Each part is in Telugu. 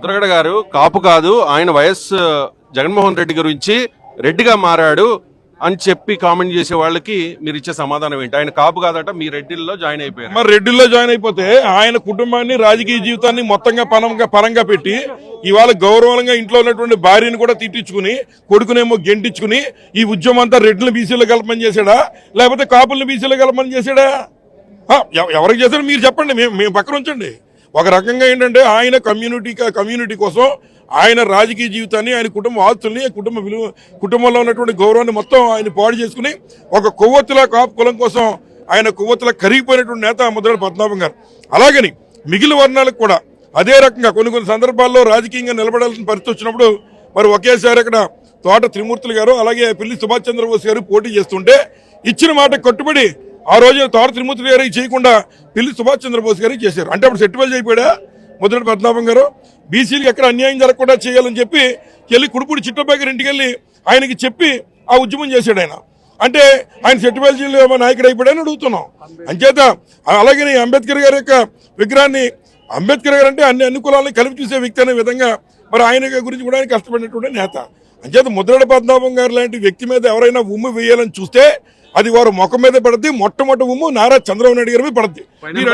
ముద్రగడ గారు కాపు కాదు, ఆయన వైఎస్ జగన్మోహన్ రెడ్డి గురించి రెడ్డిగా మారాడు అని చెప్పి కామెంట్ చేసే వాళ్ళకి మీరు ఇచ్చే సమాధానం ఏంటి? ఆయన కాపు కాదట, మీ రెడ్డిల్లో జాయిన్ అయిపోయారు. మరి రెడ్డిల్లో జాయిన్ అయిపోతే ఆయన కుటుంబాన్ని రాజకీయ జీవితాన్ని మొత్తంగా పరంగా పెట్టి ఇవాళ గౌరవంగా ఇంట్లో ఉన్నటువంటి భార్యను కూడా తిట్టించుకుని కొడుకునేమో గెంటించుకుని ఈ ఉద్యమం అంతా రెడ్డిని బీసీలో కలపమని చేశాడా లేకపోతే కాపుల్ని బీసీలో కలపమని చేశాడా? ఎవరికి చేశాడు మీరు చెప్పండి, మేము పక్కన ఉంచండి. ఒక రకంగా ఏంటంటే ఆయన కమ్యూనిటీ కోసం ఆయన రాజకీయ జీవితాన్ని, ఆయన కుటుంబ ఆస్తుల్ని, కుటుంబంలో ఉన్నటువంటి గౌరవాన్ని మొత్తం ఆయన పాడు చేసుకుని ఒక కొవ్వొత్తుల కాపు కులం కోసం ఆయన కొవ్వొత్తుల కరిగిపోయినటువంటి నేత ముద్రగడ పద్మనాభం గారు. అలాగని మిగిలిన వర్ణాలకు కూడా అదే రకంగా కొన్ని సందర్భాల్లో రాజకీయంగా నిలబడాల్సిన పరిస్థితి వచ్చినప్పుడు మరి ఒకేసారి అక్కడ తోట త్రిమూర్తులు గారు అలాగే పిల్లి సుభాష్ చంద్రబోస్ గారు పోటీ చేస్తుంటే ఇచ్చిన మాట కట్టుబడి ఆ రోజు తోట త్రిమూర్తులు గారికి చేయకుండా పిల్లి సుభాష్ చంద్రబోస్ గారికి చేశారు. అంటే అప్పుడు సెట్టివేల్ అయిపోయాడా ముద్రగడ పద్మనాభం గారు? బీసీలకు ఎక్కడ అన్యాయం జరగకుండా చేయాలని చెప్పి వెళ్ళి కుడుపుడి చిట్టబ్బాయి గారి ఇంటికి వెళ్ళి ఆయనకి చెప్పి ఆ ఉద్యమం చేశాడు ఆయన. అంటే ఆయన సెట్టివేల్ జిల్లా నాయకుడు అయిపోయాడని అడుగుతున్నాం. అంచేత అలాగే అంబేద్కర్ గారి యొక్క విగ్రహాన్ని, అంబేద్కర్ గారు అంటే అన్ని కులాలని కలిపి చూసే వ్యక్తి అనే విధంగా మరి ఆయన గురించి కూడా ఆయన కష్టపడినటువంటి నేత. అంచేత ముద్రగడ పద్మనాభం గారు లాంటి వ్యక్తి మీద ఎవరైనా ఉమ్ము వేయాలని చూస్తే అది వారు ముఖం మీద పడుద్ది. మొట్టమొదటి ఉమ్ము నారా చంద్రబాబు నాయుడు గారి మీద పడుద్ది. మీరు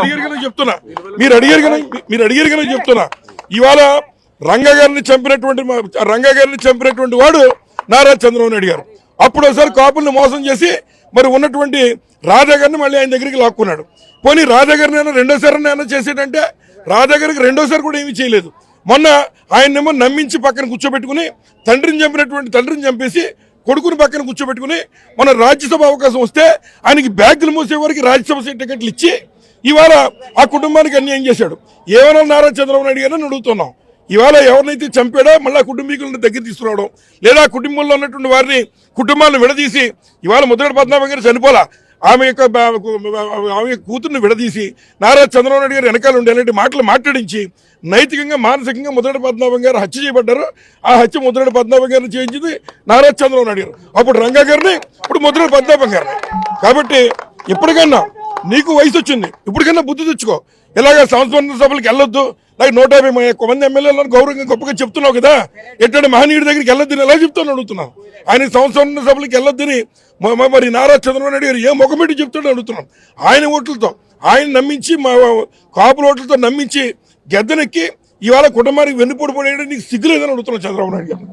అడిగారు చెప్తున్నా ఇవాళ రంగా గారిని చంపినటువంటి వాడు నారా చంద్రబాబు నాయుడు గారు. అప్పుడు ఒకసారి కాపుల్ని మోసం చేసి మరి ఉన్నటువంటి రాజా గారిని మళ్ళీ ఆయన దగ్గరికి లాక్కున్నాడు. పోనీ రాజా గారిని రెండోసారి చేసేటంటే రాజా గారికి రెండోసారి కూడా ఏమీ చేయలేదు. మొన్న ఆయన్నేమో నమ్మించి పక్కన కూర్చోబెట్టుకుని తండ్రిని చంపేసి కొడుకుని పక్కన కూర్చోబెట్టుకుని మన రాజ్యసభ అవకాశం వస్తే ఆయనకి బ్యాగులు మూసే వరకు రాజ్యసభ టికెట్లు ఇచ్చి ఇవాళ ఆ కుటుంబానికి అన్యాయం చేశాడు. ఏమైనా నారా చంద్రబాబు నాయుడు గారిని అడుగుతున్నాం. ఇవాళ ఎవరినైతే చంపాడో మళ్ళీ కుటుంబీకులను దగ్గర తీసుకురావడం, లేదా కుటుంబంలో ఉన్నటువంటి వారిని కుటుంబాలను విడదీసి ఇవాళ ముద్రగడ పద్మనాభం గారు చనిపోలా ఆమె కూతుర్ని విడదీసి నారా చంద్రబాబు నాయుడు గారు వెనకాల ఉండే అలాంటి మాటలు మాట్లాడించి నైతికంగా మానసికంగా ముద్రగడ పద్మనాభం గారు హత్య చేయబడ్డారు. ఆ హత్య ముద్రగడ పద్మనాభం గారిని చేయించింది నారా చంద్రబాబు నాయుడు గారు. అప్పుడు రంగా గారిని, ఇప్పుడు ముద్రగడ పద్మనాభం గారిని. కాబట్టి ఇప్పటికన్నా నీకు వయసు వచ్చింది, ఇప్పటికన్నా బుద్ధి తెచ్చుకో. ఇలాగ సంస్మరణ సభలకు వెళ్ళొద్దు, నాకు 150 మంది ఎమ్మెల్యేలను గౌరవంగా గొప్పగా చెప్తున్నావు కదా, ఎట్లాంటి మహనీయుడి దగ్గరికి వెళ్ళొద్దని ఎలా చెప్తాను అడుగుతున్నాను. ఆయన సంస్మరణ సభలకు వెళ్ళొద్దని మరి నారా చంద్రబాబు నాయుడు గారు ఏ ముఖమెట్టి చెప్తాడో అడుగుతున్నాను. ఆయన ఓట్లతో ఆయన నమ్మించి మా కాపుల ఓట్లతో నమ్మించి గెద్దనెక్కి ఇవాళ కుటుంబానికి వెన్నుపోటు పడేయడం నీకు సిగ్గులేదని అడుగుతున్నాను చంద్రబాబు నాయుడు గారు.